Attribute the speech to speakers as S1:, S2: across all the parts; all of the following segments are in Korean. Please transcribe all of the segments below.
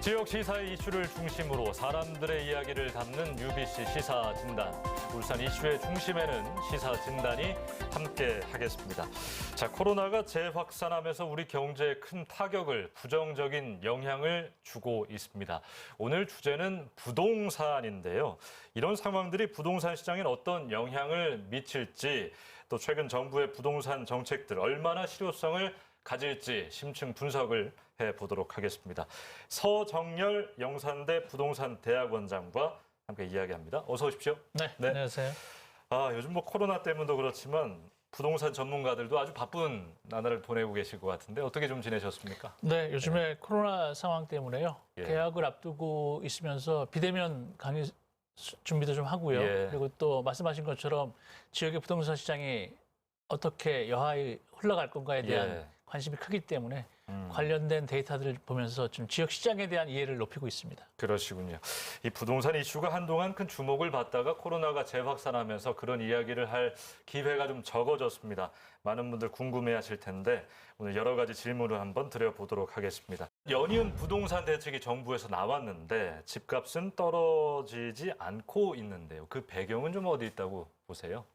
S1: 지역 시사의 이슈를 중심으로 사람들의 이야기를 담는 UBC 시사진단. 울산 이슈의 중심에는 시사진단이 함께 하겠습니다. 자, 코로나가 재확산하면서 우리 경제에 큰 타격을, 부정적인 영향을 주고 있습니다. 오늘 주제는 부동산인데요. 이런 상황들이 부동산 시장에 어떤 영향을 미칠지, 또 최근 정부의 부동산 정책들 얼마나 실효성을 가질지 심층 분석을 해보도록 하겠습니다. 서정열 영산대 부동산 대학원장과 함께 이야기합니다. 어서 오십시오.
S2: 네, 안녕하세요.
S1: 요즘 뭐 코로나 때문도 그렇지만 부동산 전문가들도 아주 바쁜 나날을 보내고 계실 것 같은데 어떻게 좀 지내셨습니까?
S2: 네, 요즘에 코로나 상황 때문에요.
S1: 예.
S2: 개학을 앞두고 있으면서 비대면 강의 준비도 좀 하고요.
S1: 예.
S2: 그리고 또 말씀하신 것처럼 지역의 부동산 시장이 어떻게 여하히 흘러갈 건가에 대한
S1: 예.
S2: 관심이 크기 때문에 관련된 데이터들을 보면서 좀 지역 시장에 대한 이해를 높이고 있습니다.
S1: 그러시군요. 이 부동산 이슈가 한동안 큰 주목을 받다가 코로나가 재확산하면서 그런 이야기를 할 기회가 좀 적어졌습니다. 많은 분들 궁금해하실 텐데 오늘 여러 가지 질문을 한번 드려보도록 하겠습니다. 연이은 부동산 대책이 정부에서 나왔는데 집값은 떨어지지 않고 있는데요. 그 배경은 좀 어디 있다고 보세요?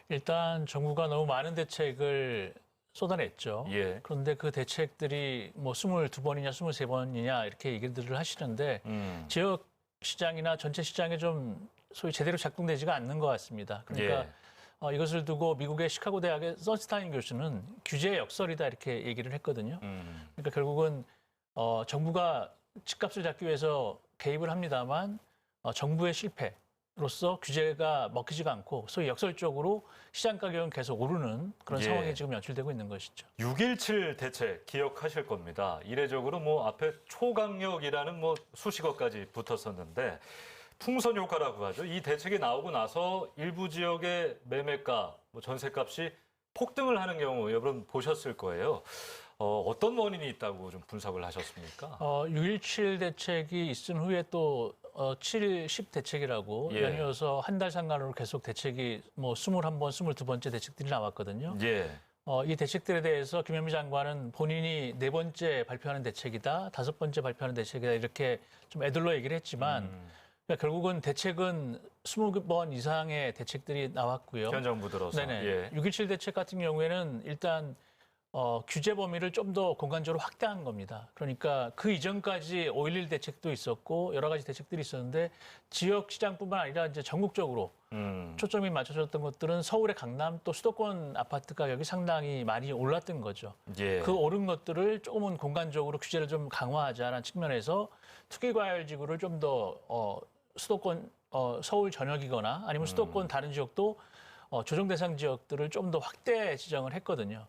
S2: 일단 정부가 너무 많은 대책을 쏟아냈죠.
S1: 예.
S2: 그런데 그 대책들이 뭐 22번이냐 23번이냐 이렇게 얘기들을 하시는데 지역 시장이나 전체 시장에 좀 소위 제대로 작동되지가 않는 것 같습니다. 그러니까 이것을 두고 미국의 시카고 대학의 선스타인 교수는 규제의 역설이다 이렇게 얘기를 했거든요. 그러니까 결국은 정부가 집값을 잡기 위해서 개입을 합니다만 정부의 실패로서 규제가 먹히지가 않고 소위 역설적으로 시장 가격은 계속 오르는 그런
S1: 예.
S2: 상황이 지금 연출되고 있는 것이죠.
S1: 6.17 대책 기억하실 겁니다. 이례적으로 뭐 앞에 초강력이라는 뭐 수식어까지 붙었었는데 풍선 효과라고 하죠. 이 대책이 나오고 나서 일부 지역의 매매가, 뭐 전세값이 폭등을 하는 경우 여러분 보셨을 거예요. 어떤 원인이 있다고 좀 분석을 하셨습니까?
S2: 6.17 대책이 있은 후에 또 7.10 대책이라고
S1: 예.
S2: 연이어서 한 달 상간으로 계속 대책이 뭐 21번, 22번째 대책들이 나왔거든요.
S1: 예.
S2: 이 대책들에 대해서 김현미 장관은 본인이 4번째 발표하는 대책이다, 5번째 발표하는 대책이다 이렇게 좀 애들러 얘기를 했지만 그러니까 결국은 대책은 20번 이상의 대책들이 나왔고요.
S1: 현 정부 들어서.
S2: 네네.
S1: 예.
S2: 6.17 대책 같은 경우에는 일단 규제 범위를 좀 더 공간적으로 확대한 겁니다. 그러니까 그 이전까지 5.11 대책도 있었고 여러 가지 대책들이 있었는데 지역 시장뿐만 아니라 이제 전국적으로 초점이 맞춰졌던 것들은 서울의 강남 또 수도권 아파트 가격이 상당히 많이 올랐던 거죠.
S1: 예.
S2: 그 오른 것들을 조금은 공간적으로 규제를 좀 강화하자라는 측면에서 투기과열지구를 좀 더 수도권 서울 전역이거나 아니면 수도권 다른 지역도 조정 대상 지역들을 좀 더 확대 지정을 했거든요.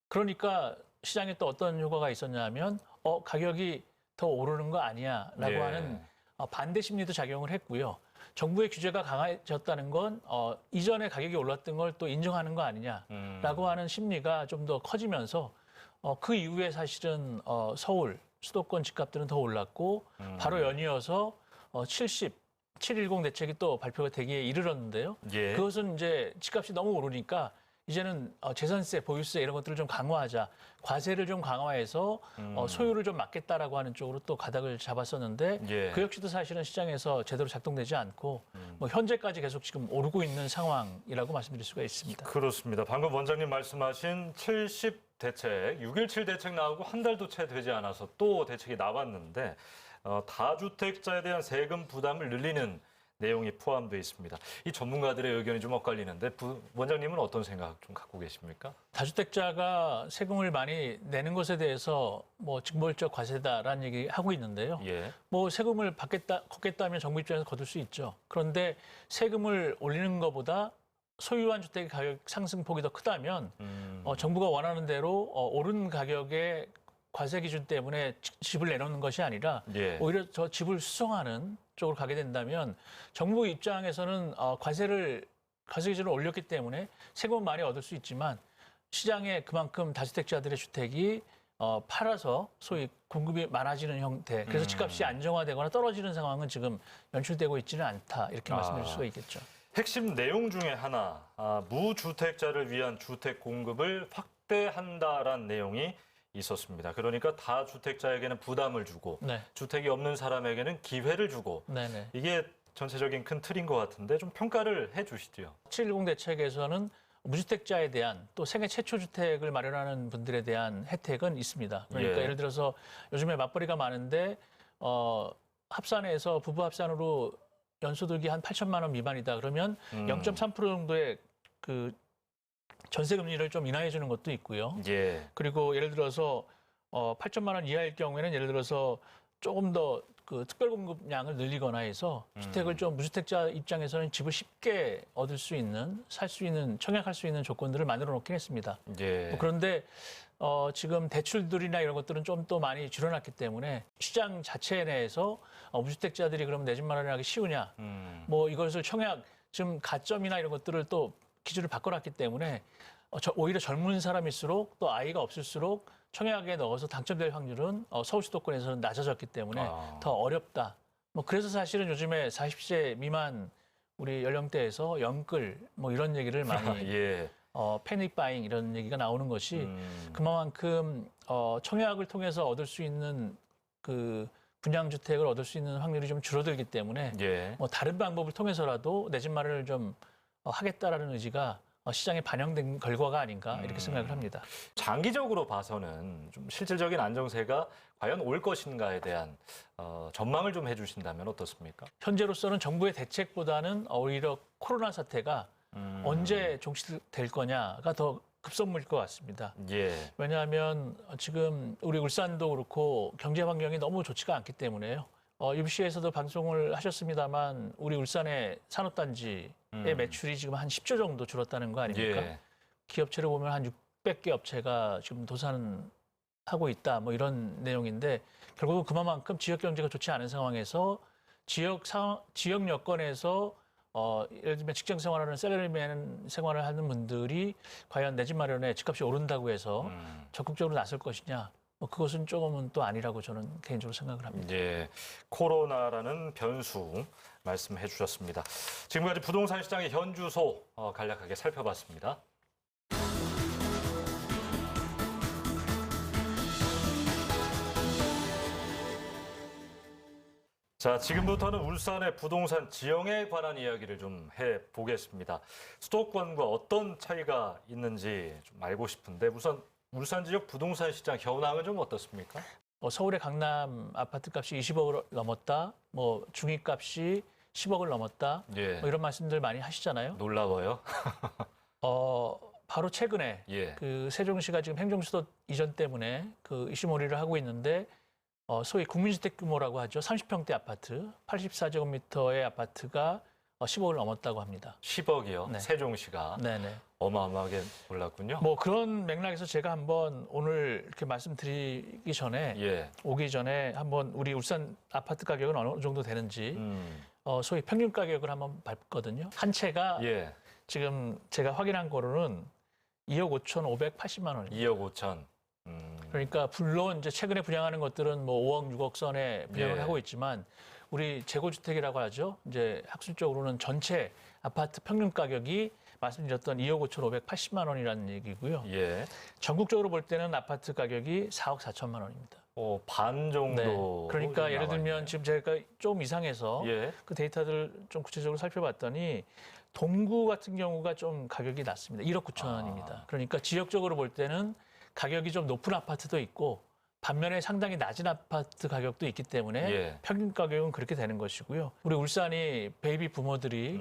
S2: 그러니까 시장에 또 어떤 효과가 있었냐면 가격이 더 오르는 거 아니야라고
S1: 예.
S2: 하는 반대 심리도 작용을 했고요. 정부의 규제가 강화졌다는 건 이전에 가격이 올랐던 걸 또 인정하는 거 아니냐라고 하는 심리가 좀 더 커지면서 그 이후에 사실은 서울 수도권 집값들은 더 올랐고 바로 연이어서 710 대책이 또 발표가 되기에 이르렀는데요.
S1: 예.
S2: 그것은 이제 집값이 너무 오르니까 이제는 재산세, 보유세 이런 것들을 좀 강화하자, 과세를 좀 강화해서 소유를 좀 막겠다라고 하는 쪽으로 또 가닥을 잡았었는데
S1: 예.
S2: 그 역시도 사실은 시장에서 제대로 작동되지 않고 뭐 현재까지 계속 지금 오르고 있는 상황이라고 말씀드릴 수가 있습니다.
S1: 그렇습니다. 방금 원장님 말씀하신 70 대책, 6.17 대책 나오고 한 달도 채 되지 않아서 또 대책이 나왔는데 다주택자에 대한 세금 부담을 늘리는 내용이 포함되어 있습니다. 이 전문가들의 의견이 좀 엇갈리는데 원장님은 어떤 생각 좀 갖고 계십니까?
S2: 다주택자가 세금을 많이 내는 것에 대해서 뭐 징벌적 과세다라는 얘기 하고 있는데요.
S1: 예.
S2: 뭐 세금을 걷겠다면 정부 입장에서 거둘 수 있죠. 그런데 세금을 올리는 것보다 소유한 주택의 가격 상승폭이 더 크다면 정부가 원하는 대로 오른 가격의 과세 기준 때문에 집을 내놓는 것이 아니라
S1: 예.
S2: 오히려 저 집을 수송하는 쪽으로 가게 된다면 정부 입장에서는 과세 기준을 올렸기 때문에 세금은 많이 얻을 수 있지만 시장에 그만큼 다주택자들의 주택이 팔아서 소위 공급이 많아지는 형태, 그래서 집값이 안정화되거나 떨어지는 상황은 지금 연출되고 있지는 않다 이렇게 말씀드릴 수가 있겠죠.
S1: 핵심 내용 중에 하나, 무주택자를 위한 주택 공급을 확대한다라는 내용이 있었습니다. 그러니까 다주택자에게는 부담을 주고
S2: 네.
S1: 주택이 없는 사람에게는 기회를 주고
S2: 네네.
S1: 이게 전체적인 큰 틀인 것 같은데 좀 평가를 해 주시죠. 710
S2: 대책에서는 무주택자에 대한 또 생애 최초 주택을 마련하는 분들에 대한 혜택은 있습니다. 그러니까
S1: 예.
S2: 예를 들어서 요즘에 맞벌이가 많은데 합산해서 부부 합산으로 연소득이 한 8천만 원 미만이다 그러면 0.3% 정도의 그 전세 금리를 좀 인하해 주는 것도 있고요.
S1: 예.
S2: 그리고 예를 들어서 8천만 원 이하일 경우에는 예를 들어서 조금 더 그 특별 공급량을 늘리거나 해서 주택을 좀 무주택자 입장에서는 집을 쉽게 얻을 수 있는, 살 수 있는, 청약할 수 있는 조건들을 만들어 놓긴 했습니다.
S1: 예.
S2: 그런데 지금 대출들이나 이런 것들은 좀 또 많이 줄어났기 때문에 시장 자체 내에서 무주택자들이 그럼 내 집 마련하기 쉬우냐, 뭐 이것을 청약 지금 가점이나 이런 것들을 또 기준을 바꿔놨기 때문에 오히려 젊은 사람일수록 또 아이가 없을수록 청약에 넣어서 당첨될 확률은 서울 수도권에서는 낮아졌기 때문에 더 어렵다. 뭐 그래서 사실은 요즘에 40세 미만 우리 연령대에서 영끌 뭐 이런 얘기를 많이
S1: 예.
S2: 패닉 바잉 이런 얘기가 나오는 것이 그만큼 청약을 통해서 얻을 수 있는 그 분양주택을 얻을 수 있는 확률이 좀 줄어들기 때문에
S1: 예.
S2: 뭐 다른 방법을 통해서라도 내 집 마련을 좀 하겠다라는 의지가 시장에 반영된 결과가 아닌가 이렇게 생각을 합니다.
S1: 장기적으로 봐서는 좀 실질적인 안정세가 과연 올 것인가에 대한 전망을 좀 해주신다면 어떻습니까?
S2: 현재로서는 정부의 대책보다는 오히려 코로나 사태가 언제 종식될 거냐가 더 급선무일 것 같습니다.
S1: 예.
S2: 왜냐하면 지금 우리 울산도 그렇고 경제 환경이 너무 좋지가 않기 때문에요. UBC에서도 방송을 하셨습니다만 우리 울산의 산업단지의 매출이 지금 한 10조 정도 줄었다는 거 아닙니까?
S1: 예.
S2: 기업체를 보면 한 600개 업체가 지금 도산하고 있다 뭐 이런 내용인데 결국은 그만큼 지역 경제가 좋지 않은 상황에서 지역 여건에서 예를 들면 직장 생활하는 셀러리맨 생활을 하는 분들이 과연 내 집 마련에 집값이 오른다고 해서 적극적으로 나설 것이냐? 뭐 그것은 조금은 또 아니라고 저는 개인적으로 생각을 합니다.
S1: 예, 코로나라는 변수 말씀해 주셨습니다. 지금까지 부동산 시장의 현주소 간략하게 살펴봤습니다. 자, 지금부터는 울산의 부동산 지형에 관한 이야기를 좀 해보겠습니다. 수도권과 어떤 차이가 있는지 좀 알고 싶은데 우선 울산 지역 부동산 시장 현황은 좀 어떻습니까?
S2: 서울의 강남 아파트 값이 20억을 넘었다, 뭐 중위값이 10억을 넘었다,
S1: 예.
S2: 뭐 이런 말씀들 많이 하시잖아요.
S1: 놀라워요.
S2: 바로 최근에
S1: 예.
S2: 그 세종시가 지금 행정수도 이전 때문에 그 이슈몰이를 하고 있는데 소위 국민주택 규모라고 하죠. 30평대 아파트, 84제곱미터의 아파트가 10억을 넘었다고 합니다.
S1: 10억이요?
S2: 네.
S1: 세종시가
S2: 네네.
S1: 어마어마하게 올랐군요.
S2: 뭐 그런 맥락에서 제가 한번 오늘 이렇게 말씀드리기 전에
S1: 예.
S2: 오기 전에 한번 우리 울산 아파트 가격은 어느 정도 되는지 소위 평균 가격을 한번 봤거든요. 한 채가
S1: 예.
S2: 지금 제가 확인한 거로는 2억 5,580만 원입니다.
S1: 2억 5천.
S2: 그러니까 물론 이제 최근에 분양하는 것들은 뭐 5억 6억 선에 분양을
S1: 예.
S2: 하고 있지만 우리 재고주택이라고 하죠. 이제 학술적으로는 전체 아파트 평균 가격이 말씀드렸던 2억 5,580만 원이라는 얘기고요.
S1: 예.
S2: 전국적으로 볼 때는 아파트 가격이 4억 4천만 원입니다.
S1: 반 정도.
S2: 네. 그러니까 예를 들면 지금 제가 좀 이상해서
S1: 예.
S2: 그 데이터들 좀 구체적으로 살펴봤더니 동구 같은 경우가 좀 가격이 낮습니다. 1억 9천 원입니다. 그러니까 지역적으로 볼 때는 가격이 좀 높은 아파트도 있고 반면에 상당히 낮은 아파트 가격도 있기 때문에
S1: 예.
S2: 평균 가격은 그렇게 되는 것이고요. 우리 울산이 베이비 부모들이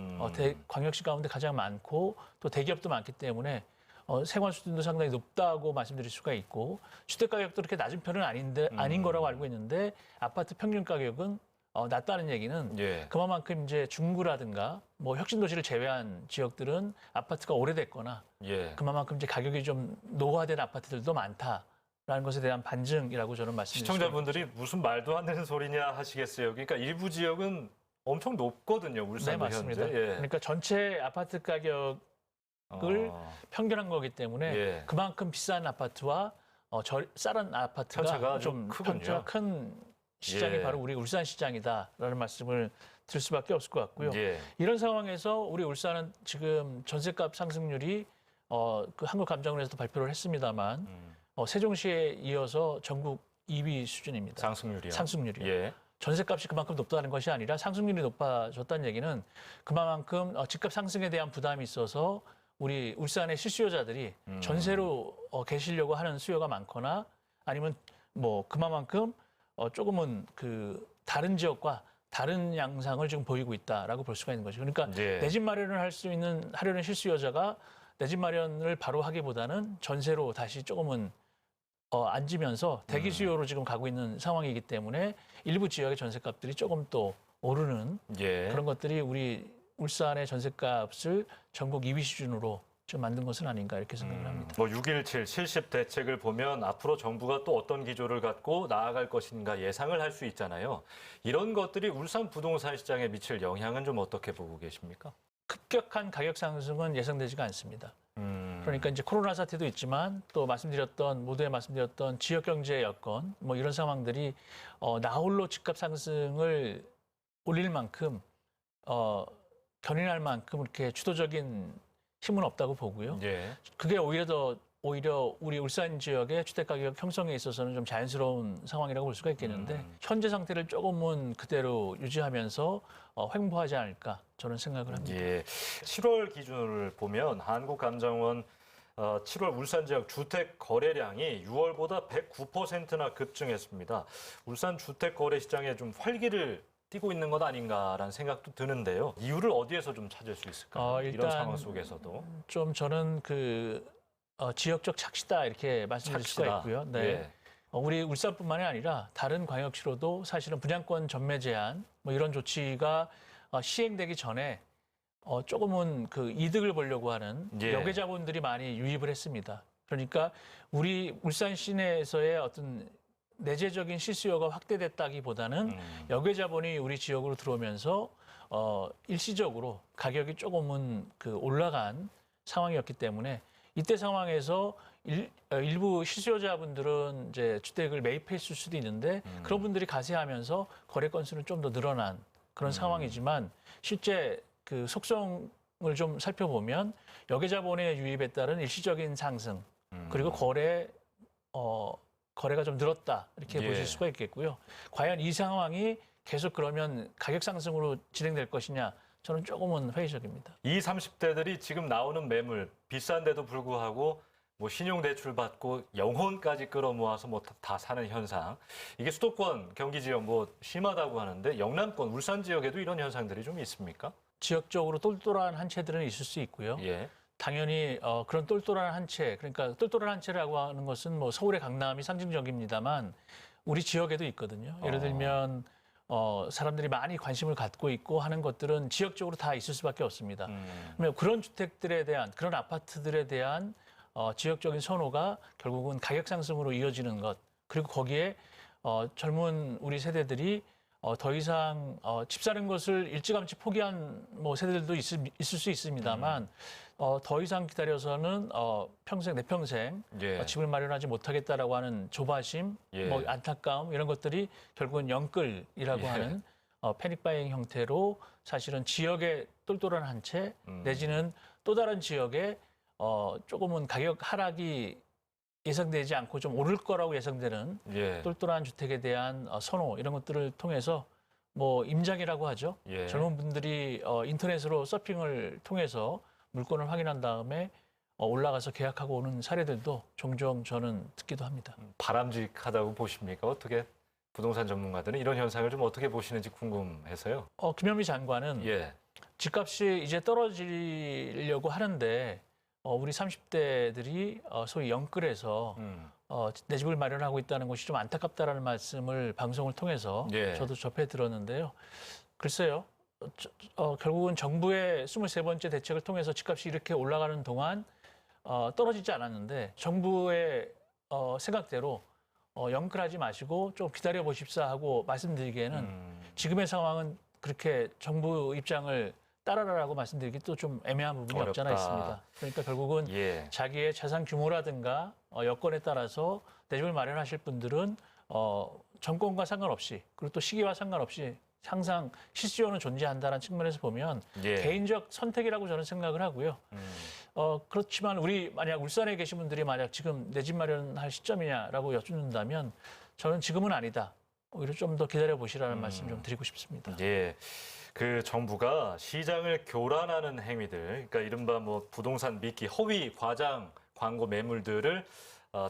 S2: 광역시 가운데 가장 많고 또 대기업도 많기 때문에 생활 수준도 상당히 높다고 말씀드릴 수가 있고 주택 가격도 그렇게 낮은 편은 아닌 거라고 알고 있는데 아파트 평균 가격은 낮다는 얘기는
S1: 예.
S2: 그만큼 이제 중구라든가 뭐 혁신도시를 제외한 지역들은 아파트가 오래됐거나
S1: 예.
S2: 그만큼 이제 가격이 좀 노후화된 아파트들도 많다라는 것에 대한 반증이라고 저는 말씀드립니다.
S1: 시청자분들이 무슨 말도 안 되는 소리냐 하시겠어요. 그러니까 일부 지역은 엄청 높거든요.
S2: 네,
S1: 울산도
S2: 맞습니다.
S1: 현재. 예.
S2: 그러니까 전체 아파트 가격을 평균한 거기 때문에
S1: 예.
S2: 그만큼 비싼 아파트와 싼 아파트가
S1: 편차가
S2: 좀
S1: 크군요.
S2: 편차가 큰 시장이
S1: 예.
S2: 바로 우리 울산 시장이다라는 말씀을 드릴 수밖에 없을 것 같고요.
S1: 예.
S2: 이런 상황에서 우리 울산은 지금 전세값 상승률이 그 한국감정원에서도 발표를 했습니다만 세종시에 이어서 전국 2위 수준입니다.
S1: 상승률이요?
S2: 상승률이요.
S1: 예.
S2: 전세값이 그만큼 높다는 것이 아니라 상승률이 높아졌다는 얘기는 그만큼 집값 상승에 대한 부담이 있어서 우리 울산의 실수요자들이 전세로 계시려고 하는 수요가 많거나 아니면 뭐 그만큼 조금은 그 다른 지역과 다른 양상을 지금 보이고 있다라고 볼 수가 있는 거죠. 그러니까
S1: 예.
S2: 내 집 마련을 하려는 실수요자가 내 집 마련을 바로 하기보다는 전세로 다시 조금은 앉으면서 대기 수요로 지금 가고 있는 상황이기 때문에 일부 지역의 전세값들이 조금 또 오르는
S1: 예.
S2: 그런 것들이 우리 울산의 전세값을 전국 2위 수준으로 좀 만든 것은 아닌가 이렇게 생각을 합니다.
S1: 뭐 6.17 70 대책을 보면 앞으로 정부가 또 어떤 기조를 갖고 나아갈 것인가 예상을 할 수 있잖아요. 이런 것들이 울산 부동산 시장에 미칠 영향은 좀 어떻게 보고 계십니까?
S2: 급격한 가격 상승은 예상되지가 않습니다. 그러니까 이제 코로나 사태도 있지만 또 모두에 말씀드렸던 지역 경제 여건 뭐 이런 상황들이 나홀로 집값 상승을 올릴 만큼 견인할 만큼 이렇게 주도적인 힘은 없다고 보고요.
S1: 예.
S2: 그게 오히려 우리 울산 지역의 주택가격 형성에 있어서는 좀 자연스러운 상황이라고 볼 수가 있겠는데 현재 상태를 조금은 그대로 유지하면서 횡보하지 않을까 저는 생각을 합니다.
S1: 예. 7월 기준을 보면 한국감정원 7월 울산 지역 주택 거래량이 6월보다 109%나 급증했습니다. 울산 주택 거래 시장에 좀 활기를 띠고 있는 것 아닌가라는 생각도 드는데요. 이유를 어디에서 좀 찾을 수 있을까요?
S2: 일단
S1: 이런 상황 속에서도.
S2: 좀 저는 지역적 착시다 이렇게 말씀드릴 수가 있고요. 네.
S1: 예.
S2: 우리 울산뿐만이 아니라 다른 광역시로도 사실은 분양권 전매 제한 뭐 이런 조치가 시행되기 전에 조금은 그 이득을 보려고 하는
S1: 예.
S2: 여계 자본들이 많이 유입을 했습니다. 그러니까 우리 울산 시내에서의 어떤 내재적인 실수요가 확대됐다기보다는 여계 자본이 우리 지역으로 들어오면서 일시적으로 가격이 조금은 올라간 상황이었기 때문에 이때 상황에서 일부 실수요자분들은 이제 주택을 매입했을 수도 있는데 그런 분들이 가세하면서 거래 건수는 좀 더 늘어난 그런 상황이지만 실제 그 속성을 좀 살펴보면 여계 자본의 유입에 따른 일시적인 상승 그리고 거래가 좀 늘었다 이렇게
S1: 예.
S2: 보실 수가 있겠고요. 과연 이 상황이 계속 그러면 가격 상승으로 진행될 것이냐 저는 조금은 회의적입니다.
S1: 20, 30대들이 지금 나오는 매물 비싼데도 불구하고 뭐 신용대출 받고 영혼까지 끌어모아서 뭐 다 사는 현상. 이게 수도권, 경기 지역 뭐 심하다고 하는데 영남권, 울산 지역에도 이런 현상들이 좀 있습니까?
S2: 지역적으로 똘똘한 한 채들은 있을 수 있고요.
S1: 예.
S2: 당연히 그런 똘똘한 한 채, 그러니까 똘똘한 한 채라고 하는 것은 뭐 서울의 강남이 상징적입니다만 우리 지역에도 있거든요. 예를 들면 사람들이 많이 관심을 갖고 있고 하는 것들은 지역적으로 다 있을 수밖에 없습니다. 그러면 그런 주택들에 대한 그런 아파트들에 대한 지역적인 선호가 결국은 가격 상승으로 이어지는 것 그리고 거기에 젊은 우리 세대들이 더 이상 집 사는 것을 일찌감치 포기한 뭐 세대들도 있을 수 있습니다만 더 이상 기다려서는 내 평생
S1: 예.
S2: 집을 마련하지 못하겠다라고 하는 조바심,
S1: 예.
S2: 뭐 안타까움 이런 것들이 결국은 영끌이라고
S1: 예.
S2: 하는 패닉바잉 형태로 사실은 지역의 똘똘한 한 채 내지는 또 다른 지역에 조금은 가격 하락이 예상되지 않고 좀 오를 거라고 예상되는
S1: 예.
S2: 똘똘한 주택에 대한 선호 이런 것들을 통해서 뭐 임장이라고 하죠.
S1: 예.
S2: 젊은 분들이 인터넷으로 서핑을 통해서 물건을 확인한 다음에 올라가서 계약하고 오는 사례들도 종종 저는 듣기도 합니다.
S1: 바람직하다고 보십니까? 어떻게 부동산 전문가들은 이런 현상을 좀 어떻게 보시는지 궁금해서요.
S2: 김현미 장관은
S1: 예.
S2: 집값이 이제 떨어지려고 하는데 우리 30대들이 소위 영끌에서 내 집을 마련하고 있다는 것이 좀 안타깝다라는 말씀을 방송을 통해서
S1: 예.
S2: 저도 접해 들었는데요. 글쎄요. 결국은 정부의 23번째 대책을 통해서 집값이 이렇게 올라가는 동안 떨어지지 않았는데 정부의 생각대로 영끌하지 마시고 좀 기다려 보십사 하고 말씀드리기에는 지금의 상황은 그렇게 정부 입장을 따라라라고 말씀드리기 또 좀 애매한 부분이
S1: 어렵다.
S2: 없잖아 있습니다. 그러니까 결국은
S1: 예.
S2: 자기의 자산 규모라든가 여건에 따라서 내 집을 마련하실 분들은 정권과 상관없이 그리고 또 시기와 상관없이 항상 실수요는 존재한다는 측면에서 보면
S1: 예.
S2: 개인적 선택이라고 저는 생각을 하고요. 그렇지만 우리 만약 울산에 계신 분들이 만약 지금 내 집 마련할 시점이냐라고 여쭙는다면 저는 지금은 아니다. 오히려 좀 더 기다려 보시라는 말씀 좀 드리고 싶습니다.
S1: 예. 그 정부가 시장을 교란하는 행위들, 그러니까 이른바 뭐 부동산 미끼, 허위, 과장, 광고 매물들을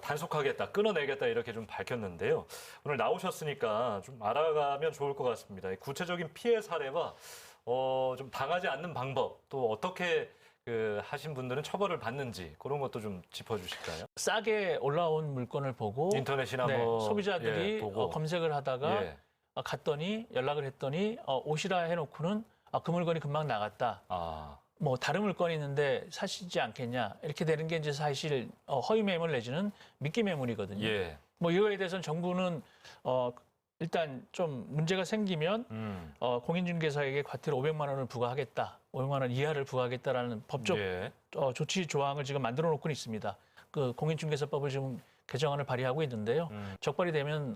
S1: 단속하겠다, 끊어내겠다 이렇게 좀 밝혔는데요. 오늘 나오셨으니까 좀 알아가면 좋을 것 같습니다. 구체적인 피해 사례와 좀 당하지 않는 방법, 또 어떻게 하신 분들은 처벌을 받는지 그런 것도 좀 짚어주실까요?
S2: 싸게 올라온 물건을 보고
S1: 인터넷이나
S2: 네,
S1: 뭐
S2: 소비자들이
S1: 보고.
S2: 검색을 하다가
S1: 예.
S2: 갔더니 연락을 했더니 오시라 해놓고는 그 물건이 금방 나갔다. 뭐 다른 물건이 있는데 사시지 않겠냐 이렇게 되는 게 이제 사실 허위 매물 내지는 미끼 매물이거든요.
S1: 예.
S2: 뭐 이거에 대해서는 정부는 일단 좀 문제가 생기면 공인중개사에게 과태료 500만 원을 부과하겠다, 500만 원 이하를 부과하겠다라는 법적
S1: 예.
S2: 조치 조항을 지금 만들어 놓고는 있습니다. 그 공인중개사법을 지금 개정안을 발의하고 있는데요. 적발이 되면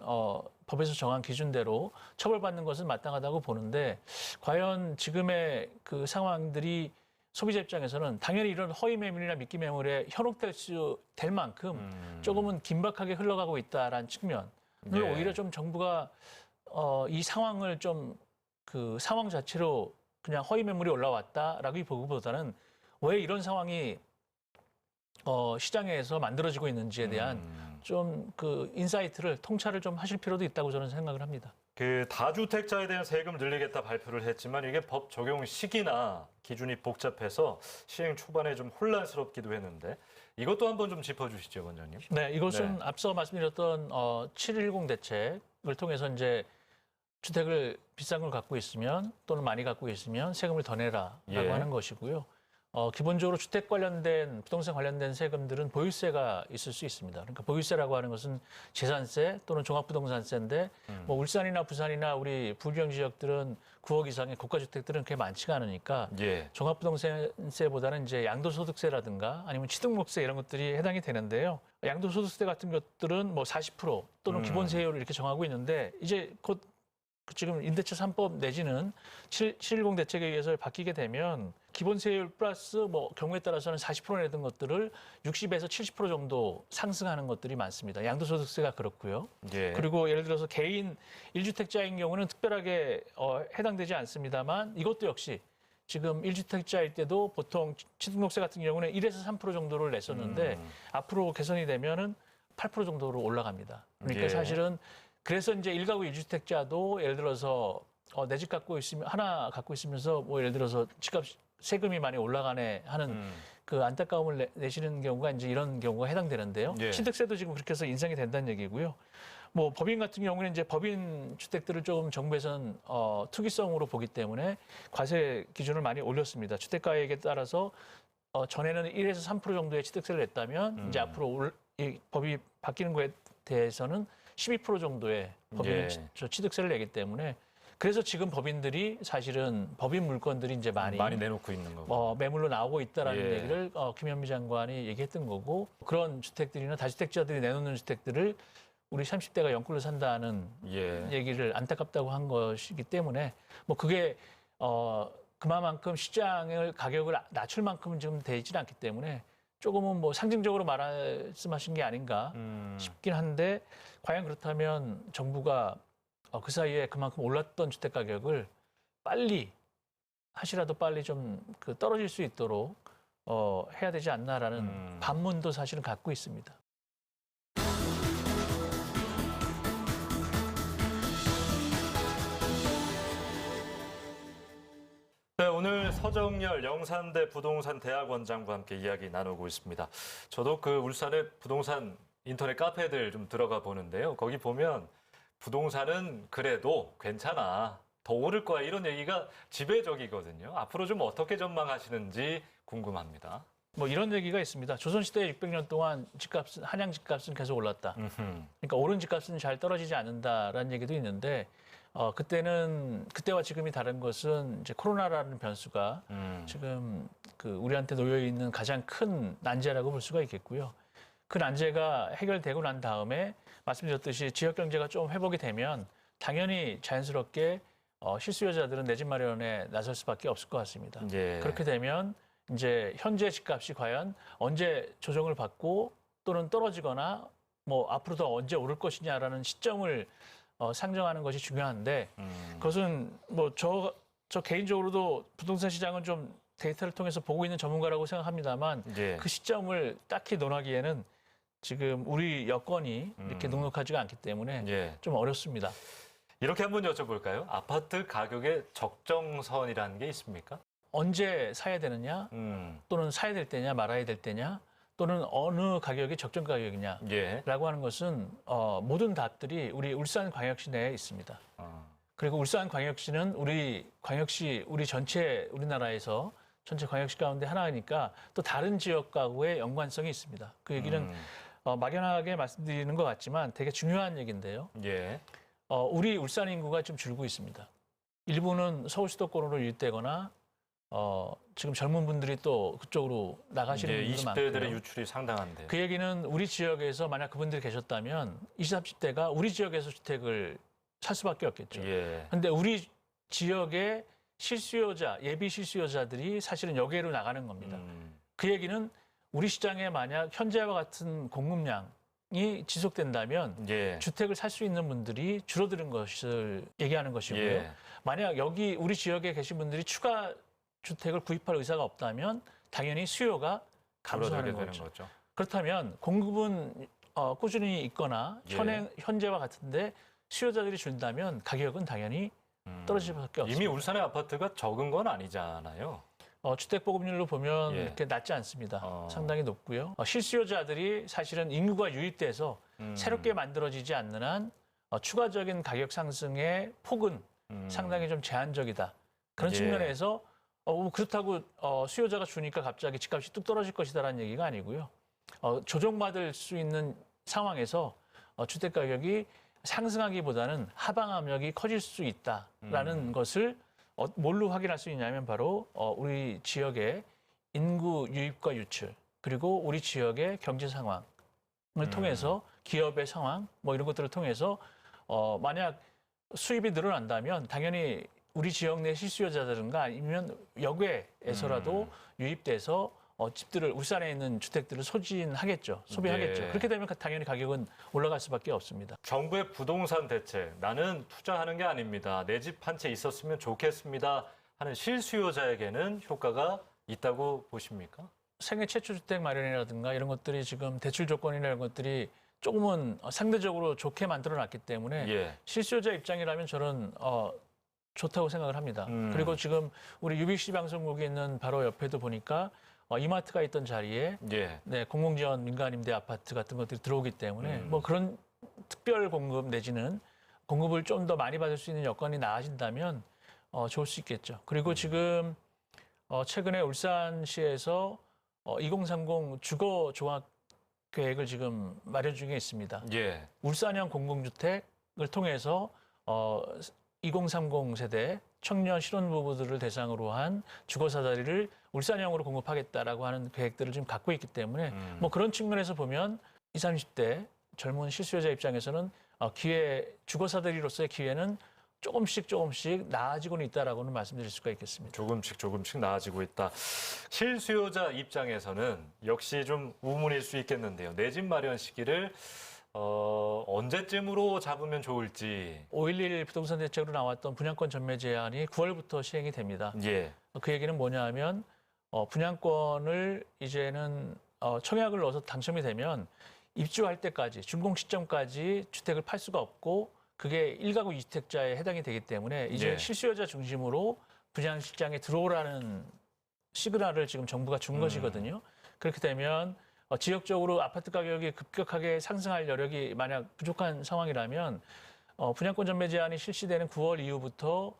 S2: 법에서 정한 기준대로 처벌받는 것은 마땅하다고 보는데 과연 지금의 그 상황들이 소비자 입장에서는 당연히 이런 허위 매물이나 미끼 매물에 현혹될 만큼 조금은 긴박하게 흘러가고 있다라는 측면을
S1: 예.
S2: 오히려 좀 정부가 이 상황을 좀 그 상황 자체로 그냥 허위 매물이 올라왔다라고 보기보다는 왜 이런 상황이 시장에서 만들어지고 있는지에 대한 좀 그 인사이트를 통찰을 좀 하실 필요도 있다고 저는 생각을 합니다.
S1: 그 다주택자에 대한 세금 늘리겠다 발표를 했지만 이게 법 적용 시기나 기준이 복잡해서 시행 초반에 좀 혼란스럽기도 했는데 이것도 한번 좀 짚어주시죠, 원장님.
S2: 네, 이것은
S1: 네.
S2: 앞서 말씀드렸던 710 대책을 통해서 이제 주택을 비싼 걸 갖고 있으면 또는 많이 갖고 있으면 세금을 더 내라라고
S1: 예.
S2: 하는 것이고요. 기본적으로 주택 관련된 부동산 관련된 세금들은 보유세가 있을 수 있습니다. 그러니까 보유세라고 하는 것은 재산세 또는 종합부동산세인데 뭐 울산이나 부산이나 우리 부지형 지역들은 9억 이상의 고가주택들은 그렇게 많지가 않으니까
S1: 예.
S2: 종합부동산세보다는 이제 양도소득세라든가 아니면 취득목세 이런 것들이 해당이 되는데요. 양도소득세 같은 것들은 뭐 40% 또는 기본세율을 이렇게 정하고 있는데 이제 곧 지금 임대차 3법 내지는 710 대책에 의해서 바뀌게 되면 기본세율 플러스 뭐 경우에 따라서는 40% 내던 것들을 60에서 70% 정도 상승하는 것들이 많습니다. 양도소득세가 그렇고요.
S1: 예.
S2: 그리고 예를 들어서 개인 1주택자인 경우는 특별하게 해당되지 않습니다만 이것도 역시 지금 1주택자일 때도 보통 취득세 같은 경우는 1에서 3% 정도를 냈었는데 앞으로 개선이 되면은 8% 정도로 올라갑니다. 그러니까
S1: 예.
S2: 사실은 그래서 이제 1가구 1주택자도 예를 들어서 내 집 갖고 있으면 하나 갖고 있으면서 뭐 예를 들어서 집값 세금이 많이 올라가네 하는 그 안타까움을 내시는 경우가 이제 이런 경우가 해당되는데요.
S1: 예.
S2: 취득세도 지금 그렇게 해서 인상이 된다는 얘기고요. 뭐 법인 같은 경우는 이제 법인 주택들을 조금 정부에서는 투기성으로 보기 때문에 과세 기준을 많이 올렸습니다. 주택가액에 따라서 전에는 1에서 3% 정도의 취득세를 냈다면 이제 앞으로 이 법이 바뀌는 거에 대해서는 12% 정도의 법인
S1: 예.
S2: 취득세를 내기 때문에 그래서 지금 법인들이 사실은 법인 물건들이 이제 많이
S1: 내놓고 있는 거고.
S2: 매물로 나오고 있다라는
S1: 예.
S2: 얘기를 김현미 장관이 얘기했던 거고 그런 주택들이나 다주택자들이 내놓는 주택들을 우리 30대가 영끌로 산다는
S1: 예.
S2: 얘기를 안타깝다고 한 것이기 때문에 뭐 그게 그만큼 시장을 가격을 낮출 만큼은 지금 되지는 않기 때문에 조금은 뭐 상징적으로 말씀하신 게 아닌가 싶긴 한데 과연 그렇다면 정부가 그 사이에 그만큼 올랐던 주택 가격을 빨리 좀 그 떨어질 수 있도록 해야 되지 않나라는 반문도 사실은 갖고 있습니다.
S1: 네, 오늘 서정열 영산대 부동산 대학원장과 함께 이야기 나누고 있습니다. 저도 그 울산의 부동산 인터넷 카페들 좀 들어가 보는데요. 거기 보면 부동산은 그래도 괜찮아. 더 오를 거야. 이런 얘기가 지배적이거든요. 앞으로 좀 어떻게 전망하시는지 궁금합니다.
S2: 뭐 이런 얘기가 있습니다. 조선시대 600년 동안 한양 집값은 계속 올랐다. 그러니까 오른 집값은 잘 떨어지지 않는다라는 얘기도 있는데 그때와 지금이 다른 것은 이제 코로나라는 변수가 지금 그 우리한테 놓여 있는 가장 큰 난제라고 볼 수가 있겠고요. 그 난제가 해결되고 난 다음에 말씀드렸듯이 지역 경제가 좀 회복이 되면 당연히 자연스럽게 실수요자들은 내 집 마련에 나설 수밖에 없을 것 같습니다.
S1: 예.
S2: 그렇게 되면 이제 현재 집값이 과연 언제 조정을 받고 또는 떨어지거나 뭐 앞으로 더 언제 오를 것이냐라는 시점을 상정하는 것이 중요한데 그것은 뭐 저 개인적으로도 부동산 시장은 좀 데이터를 통해서 보고 있는 전문가라고 생각합니다만
S1: 예.
S2: 그 시점을 딱히 논하기에는 지금 우리 여건이 이렇게 넉넉하지가 않기 때문에
S1: 예.
S2: 좀 어렵습니다.
S1: 이렇게 한번 여쭤볼까요? 아파트 가격의 적정선이라는 게 있습니까?
S2: 언제 사야 되느냐 또는 사야 될 때냐 말아야 될 때냐 또는 어느 가격이 적정 가격이냐라고
S1: 예.
S2: 하는 것은 모든 답들이 우리 울산광역시 내에 있습니다. 그리고 울산광역시는 우리 전체 우리나라에서 전체 광역시 가운데 하나니까 또 다른 지역과의 연관성이 있습니다. 그 얘기는 막연하게 말씀드리는 것 같지만 되게 중요한 얘기인데요.
S1: 예.
S2: 우리 울산 인구가 좀 줄고 있습니다. 일부는 서울 수도권으로 유입되거나 지금 젊은 분들이 또 그쪽으로 나가시는
S1: 예,
S2: 분들도
S1: 20대들의
S2: 많고요.
S1: 유출이 상당한데.
S2: 그 얘기는 우리 지역에서 만약 그분들이 계셨다면 20, 30대가 우리 지역에서 주택을 살 수밖에 없겠죠.
S1: 예.
S2: 그런데 우리 지역의 실수요자, 예비 실수요자들이 사실은 여기로 나가는 겁니다. 그 얘기는 우리 시장에 만약 현재와 같은 공급량이 지속된다면
S1: 예.
S2: 주택을 살 수 있는 분들이 줄어드는 것을 얘기하는 것이고요.
S1: 예.
S2: 만약 여기 우리 지역에 계신 분들이 추가 주택을 구입할 의사가 없다면 당연히 수요가 감소하는
S1: 줄어들게
S2: 거죠.
S1: 되는 거죠.
S2: 그렇다면 공급은 꾸준히 있거나
S1: 예.
S2: 현재와 같은데 수요자들이 준다면 가격은 당연히 떨어질 수밖에 없습니다.
S1: 이미 울산의 아파트가 적은 건 아니잖아요.
S2: 주택 보급률로 보면
S1: 예.
S2: 이렇게 낮지 않습니다. 상당히 높고요. 실수요자들이 사실은 인구가 유입돼서 새롭게 만들어지지 않는 한 추가적인 가격 상승의 폭은 상당히 좀 제한적이다. 그런
S1: 예.
S2: 측면에서 그렇다고 수요자가 주니까 갑자기 집값이 뚝 떨어질 것이다라는 얘기가 아니고요. 조정받을 수 있는 상황에서 주택 가격이 상승하기보다는 하방 압력이 커질 수 있다라는 것을 뭘로 확인할 수 있냐면 바로 우리 지역의 인구 유입과 유출 그리고 우리 지역의 경제 상황을 통해서 기업의 상황 뭐 이런 것들을 통해서 만약 수입이 늘어난다면 당연히 우리 지역 내 실수요자들인가 아니면 역외에서라도 유입돼서 집들을 울산에 있는 주택들을 소진하겠죠. 소비하겠죠.
S1: 예.
S2: 그렇게 되면 당연히 가격은 올라갈 수밖에 없습니다.
S1: 정부의 부동산 대책, 나는 투자하는 게 아닙니다. 내 집 한 채 있었으면 좋겠습니다 하는 실수요자에게는 효과가 있다고 보십니까?
S2: 생애 최초 주택 마련이라든가 이런 것들이 지금 대출 조건이나 이런 것들이 조금은 상대적으로 좋게 만들어놨기 때문에
S1: 예.
S2: 실수요자 입장이라면 저는 좋다고 생각을 합니다. 그리고 지금 우리 UBC 방송국에 있는 바로 옆에도 보니까 이마트가 있던 자리에
S1: 예.
S2: 네, 공공지원 민간임대 아파트 같은 것들이 들어오기 때문에 뭐 그런 특별 공급 내지는 공급을 좀 더 많이 받을 수 있는 여건이 나아진다면 좋을 수 있겠죠. 그리고 지금 최근에 울산시에서 2030 주거 종합 계획을 지금 마련 중에 있습니다.
S1: 예.
S2: 울산형 공공주택을 통해서 2030 세대 청년 신혼부부들을 대상으로 한 주거사다리를 울산형으로 공급하겠다라고 하는 계획들을 지금 갖고 있기 때문에 뭐 그런 측면에서 보면 20, 30대 젊은 실수요자 입장에서는 주거사다리로서의 기회는 조금씩 나아지고는 있다라고는 말씀드릴 수가 있겠습니다.
S1: 조금씩 나아지고 있다. 실수요자 입장에서는 역시 좀 우문일 수 있겠는데요. 내 집 마련 시기를 언제쯤으로 잡으면 좋을지.
S2: 5.11 부동산 대책으로 나왔던 분양권 전매 제한이 9월부터 시행이 됩니다.
S1: 예.
S2: 그 얘기는 뭐냐 하면 분양권을 이제는 청약을 넣어서 당첨이 되면 입주할 때까지 준공 시점까지 주택을 팔 수가 없고 그게 1가구 2주택자에 해당이 되기 때문에 이제
S1: 예.
S2: 실수요자 중심으로 분양시장에 들어오라는 시그널을 지금 정부가 준 것이거든요. 그렇게 되면 지역적으로 아파트 가격이 급격하게 상승할 여력이 만약 부족한 상황이라면 분양권 전매 제한이 실시되는 9월 이후부터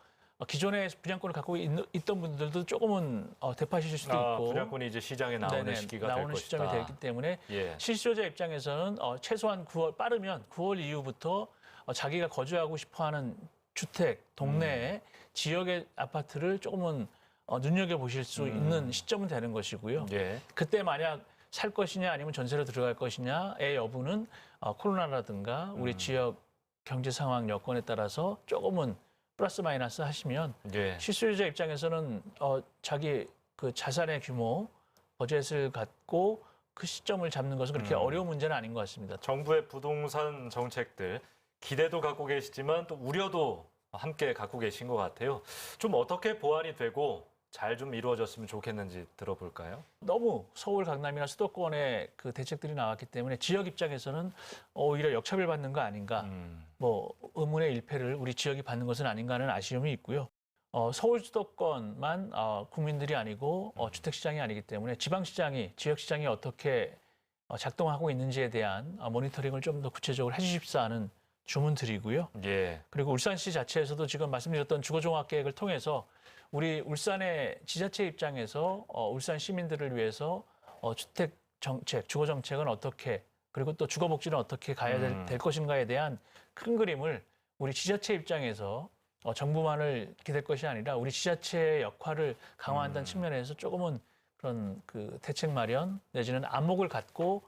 S2: 기존에 분양권을 갖고 있던 분들도 조금은 되파실 수도 있고
S1: 분양권이 이제 시장에 나오는
S2: 네네,
S1: 시기가 될
S2: 나오는
S1: 것이다.
S2: 시점이 되기 때문에
S1: 예.
S2: 실수요자 입장에서는 최소한 빠르면 9월 이후부터 자기가 거주하고 싶어하는 주택 동네에 지역의 아파트를 조금은 눈여겨보실 수 있는 시점은 되는 것이고요.
S1: 예.
S2: 그때 만약 살 것이냐 아니면 전세로 들어갈 것이냐의 여부는 코로나라든가 우리 지역 경제 상황 여건에 따라서 조금은 플러스 마이너스 하시면
S1: 예.
S2: 실수요자 입장에서는 자기 그 자산의 규모, 버젯을 갖고 그 시점을 잡는 것은 그렇게 어려운 문제는 아닌 것 같습니다.
S1: 정부의 부동산 정책들 기대도 갖고 계시지만 또 우려도 함께 갖고 계신 것 같아요. 좀 어떻게 보완이 되고 잘 좀 이루어졌으면 좋겠는지 들어볼까요?
S2: 너무 서울, 강남이나 수도권의 그 대책들이 나왔기 때문에 지역 입장에서는 오히려 역차별 받는 거 아닌가, 뭐 의문의 일패를 우리 지역이 받는 것은 아닌가 하는 아쉬움이 있고요. 서울 수도권만 국민들이 아니고 주택시장이 아니기 때문에 지방시장이, 지역시장이 어떻게 작동하고 있는지에 대한 모니터링을 좀 더 구체적으로 해주십사 하는 주문 드리고요.
S1: 예.
S2: 그리고 울산시 자체에서도 지금 말씀드렸던 주거종합계획을 통해서 우리 울산의 지자체 입장에서 울산 시민들을 위해서 주택 정책, 주거 정책은 어떻게, 그리고 또 주거 복지는 어떻게 가야 될 것인가에 대한 큰 그림을 우리 지자체 입장에서 정부만을 기댈 것이 아니라 우리 지자체의 역할을 강화한다는 측면에서 조금은 그런 그 대책 마련 내지는 안목을 갖고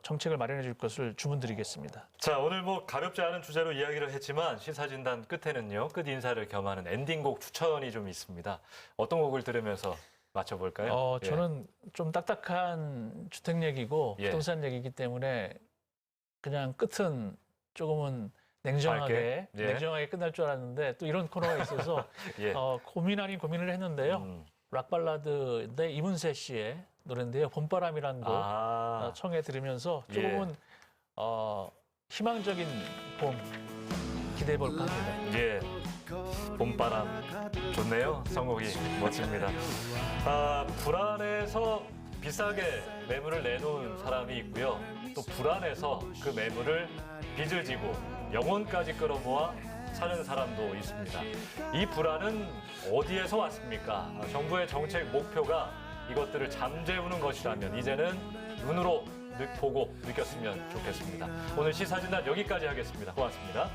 S2: 정책을 마련해 줄 것을 주문드리겠습니다.
S1: 자, 오늘 뭐 가볍지 않은 주제로 이야기를 했지만 시사진단 끝에는요, 끝 인사를 겸하는 엔딩곡 추천이 좀 있습니다. 어떤 곡을 들으면서 맞춰볼까요?
S2: 저는 좀 딱딱한 주택 얘기고 부동산 얘기이기 때문에 그냥 끝은 조금은 냉정하게 끝날 줄 알았는데 또 이런 코너가 있어서 고민 아닌 고민을 했는데요. 락 발라드인데 이문세 씨의 노래인데요. 봄바람이라는 곡 청해 들으면서 조금은 희망적인 봄 기대해 볼까 합니다.
S1: 예, 봄바람 좋네요. 선곡이 멋집니다. 불안해서 비싸게 매물을 내놓은 사람이 있고요. 또 불안해서 그 매물을 빚을 지고 영혼까지 끌어모아 사는 사람도 있습니다. 이 불안은 어디에서 왔습니까? 정부의 정책 목표가 이것들을 잠재우는 것이라면 이제는 눈으로 보고 느꼈으면 좋겠습니다. 오늘 시사진단 여기까지 하겠습니다. 고맙습니다.